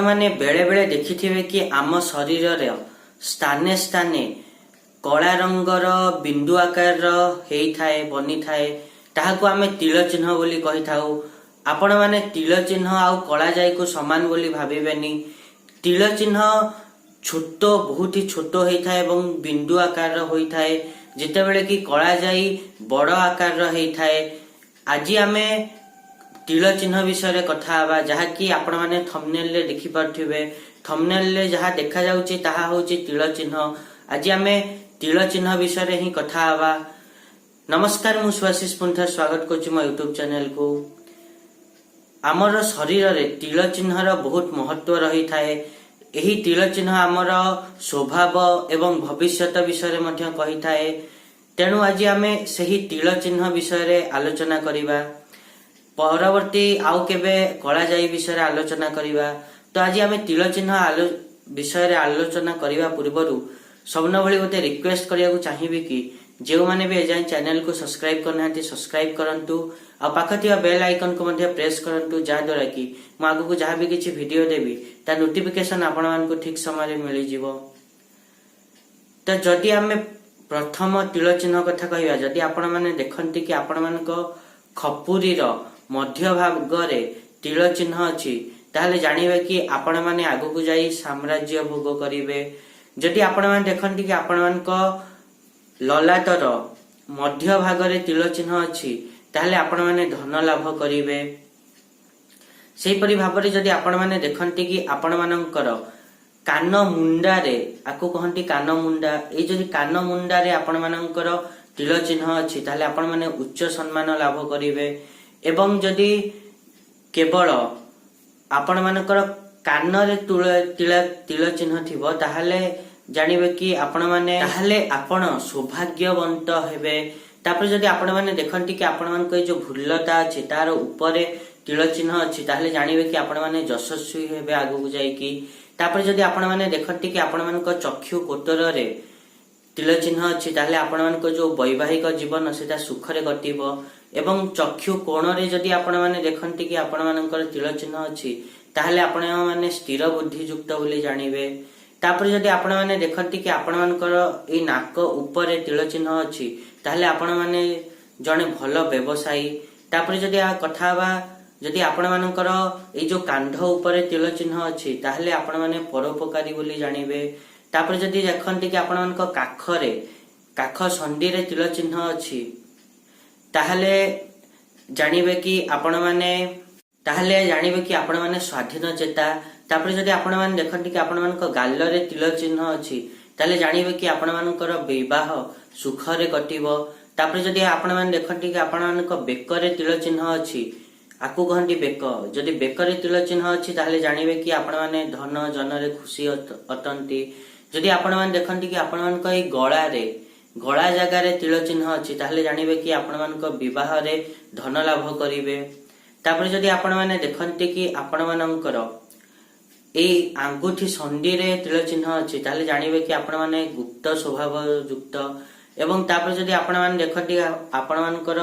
माने बेले बेले देखिथिबे कि आम शरीर रे स्थाने स्थाने कला रंगर बिंदु आकार हेई थाए बनी थाए ताहाको आमे तिल चिन्ह बोली कहि थाउ। आपण माने तिल चिन्ह आउ कला जाई को समान बोली भाबिबेनी। तिल चिन्ह छोट बहुत ही छोट हेई थाए एवं बिंदु आकार होई थाए जेतेबेले कि कला जाई बड़ आकार हेई थाए। आज आमे तिल चिन्ह विषय कथा हवा जहा कि आपण माने थंबनेल रे देखि पारथिबे। थंबनेल रे जहा देखा जाउची ताहा होची तिल चिन्ह। आज आमे तिल चिन्ह विषय रे ही कथा हवा। नमस्कार, मु सुआशीष पुंथर स्वागत करछि मो YouTube चैनल को। आमर शरीर रे तिल चिन्ह रो बहुत महत्व रही थाए। एही तिल चिन्ह आमर स्वभाव एवं भविष्यत विषय रे मध्य कहि थाए। तेणु आज आमे सही तिल चिन्ह विषय रे आलोचना करिबा। परवर्ती आउ केबे कला जाई विषय रे आलोचना करिबा। तो आज आमे तिल चिन्ह विषय रे आलोचना करिबा पूर्वरु सबन भली गोटे रिक्वेस्ट करिया चाहिबी कि जेउ माने भी एजाय चैनल को सब्सक्राइब करनांती सब्सक्राइब करंतु आ पाखतिया बेल आइकन को मध्ये प्रेस करंतु जा द्वारा कि म आगु को जहा भी किछि वीडियो देबी ता नोटिफिकेशन आपण मान को ठीक समय रे मिलि जिवो। तो जदि आमे प्रथम तिल चिन्ह कथा कहिबा, जदि आपण माने देखंती कि आपण मान को खपुरी रो मध्य भाग रे तिल चिन्ह अछि ताहले जानिबे कि आपण माने आगु को जाई साम्राज्य भोग करिवे। जदि आपण माने देखंती कि आपण मान को ललाटर मध्य भाग रे तिल चिन्ह अछि ताहले आपण माने धन लाभ करिवे। सेहि परि भाबरे जदि आपण माने देखंती कि आपण मानकर कान मुंडा रे आकु कहंती कान मुंडा, ए जदि कान मुंडा रे आपण मानकर तिल चिन्ह अछि ताहले आपण माने उच्च सम्मान लाभ करिवे। एवं जदि केवल आपण मानकर कान रे तिल चिन्ह थिबो ताहले जानिबे कि आपण माने ताहले आपण सौभाग्यवंत हेबे। तापर जदि आपण माने देखंती कि आपण मान को जो भूलता अछि तार ऊपर तिल चिन्ह अछि ताहले जानिबे कि आपण माने यशस्वी हेबे आगु को जाई कि। तापर जदि आपण माने देखंती कि आपण मान को चक्षु कोटर रे तिल चिन्ह अछि ताहले आपण मान को जो वैवाहिक जीवन सेटा सुखरे कटिबो। एवं चक्षु कोण रे जदि आपण माने देखंती कि आपण मानकर तिल चिन्ह अछि ताहले आपण माने स्थिर बुद्धि युक्त बोली जानिबे। तापर जदि आपण माने देखंती कि आपण मानकर ए नाक ऊपर तिल चिन्ह अछि ताहले आपण माने जने भलो व्यवसायी। तापर जदि आ कथा बा जदि आपण मानकर ए जो कांध ऊपर तिल चिन्ह अछि ताहले आपण माने परोपकारी बोली जानिबे। तापर जदि देखंती कि आपण मानक काख संडी रे तिल चिन्ह अछि ताहले जानिबे कि आपण माने आपण माने स्वाधीन चेता। तापर जदि आपण माने देखंती कि आपण मानक गाल रे तिल चिन्ह अछि ताले जानिबे कि आपण मानकर विवाह सुखरे कटिबो। तापर जदि आपण माने देखंती कि आपण मानक बेक रे तिल चिन्ह अछि आकु कहंती बेक, जदि बेक रे तिल चिन्ह अछि ताले जानिबे कि आपण माने धन जन रे खुशी अटंती। जदि आपण माने देखंती कि आपण मानक ए गळा जगह रे तिल चिन्ह अछि ताले जानिबे कि आपण मानक विवाह रे धन लाभ करिवे। तापर जदि आपण माने देखंती कि आपण मानकर ए आंगुठी संडी रे तिल चिन्ह अछि ताले जानिबे कि आपण माने गुप्त स्वभाव युक्त। एवं तापर जदि आपण माने देखंती आपण मानकर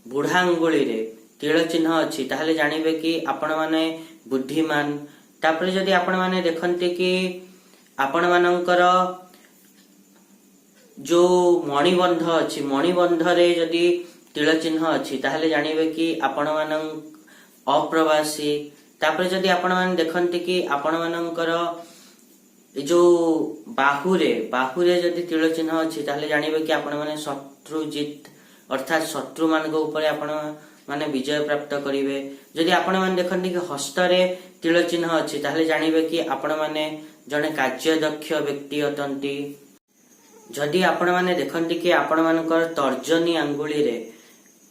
बुढ़ा अंगुली रे तिल चिन्ह अछि ताले जानिबे कि आपण माने बुद्धिमान। तापर जदि आपण माने देखंती कि आपण मानकर जो मणिबंध अछि मणिबंध रे जदि तिल चिन्ह अछि ताले जानिबे कि आपण मान अप्रवासी। तापर जदि आपण माने देखंती कि आपण मानकर जो बाहुरे जदि तिल चिन्ह अछि ताले जानिबे कि आपण माने शत्रुजित अर्थात शत्रु मान को ऊपर आपण माने विजय प्राप्त करिवे। जदि आपण माने देखंती कि हस्त रे तिल चिन्ह अछि ताले जानिबे कि आपण माने जने कार्यदक्ष व्यक्ति अटंती। जदि आपण माने देखंती कि आपण मानकर तर्जनी अंगुली रे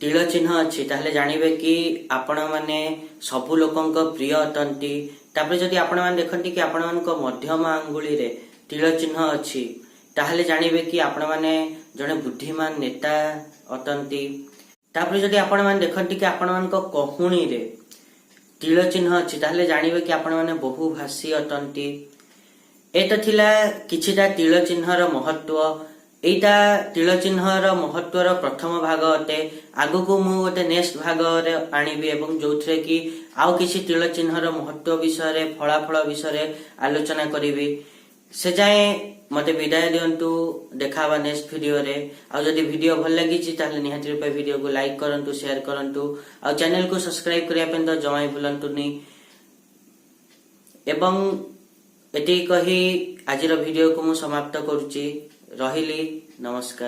तिल चिन्ह अछि ताहले जानिबे कि आपण माने सबु लोकंक प्रिय अटंती। तापर जदि आपण माने देखंती कि आपण मानक मध्यम अंगुली रे तिल चिन्ह अछि ताहले जानिबे कि आपण माने जने बुद्धिमान नेता अटंती। तापर जदि आपण माने देखंती कि आपण मानक कहुणी रे तिल चिन्ह अछि ताहले जानिबे कि आपण माने बहुभाषी अटंती। एटा थिला किछिटा तिल चिन्हर महत्व। एटा तिल चिन्हर महत्वर प्रथम भाग अटे। आगु को मु गोटे नेक्स्ट भाग रे आनिबी एवं जोथरे कि ଆଉ କିଛି ତିଳ ଚିହ୍ନର ମହତ୍ଵ ବିଷୟରେ ଫଳାଫଳ ବିଷୟରେ ଆଲୋଚନା କରିବି। ସେ ଯାଏ ମତେ ବିଦାୟ ଦିଅନ୍ତୁ। ଦେଖାବା ନେକ୍ସଟ ଭିଡିଓରେ। ଆଉ ଯଦି ଭିଡିଓ ଭଲ ଲାଗିଛି ତାହେଲେ ନିହାତି ରୂପେ ଭିଡିଓକୁ ଲାଇକ୍ କରନ୍ତୁ, ସେୟାର କରନ୍ତୁ ଆଉ ଚ୍ୟାନେଲକୁ ସବସ୍କ୍ରାଇବ କରିବା ପାଇଁ ତ ଜମା ଭୁଲନ୍ତୁନି। ଏବଂ ଏତିକି କହି ଆଜିର ଭିଡିଓକୁ ମୁଁ ସମାପ୍ତ କରୁଛି। ରହିଲି, ନମସ୍କାର।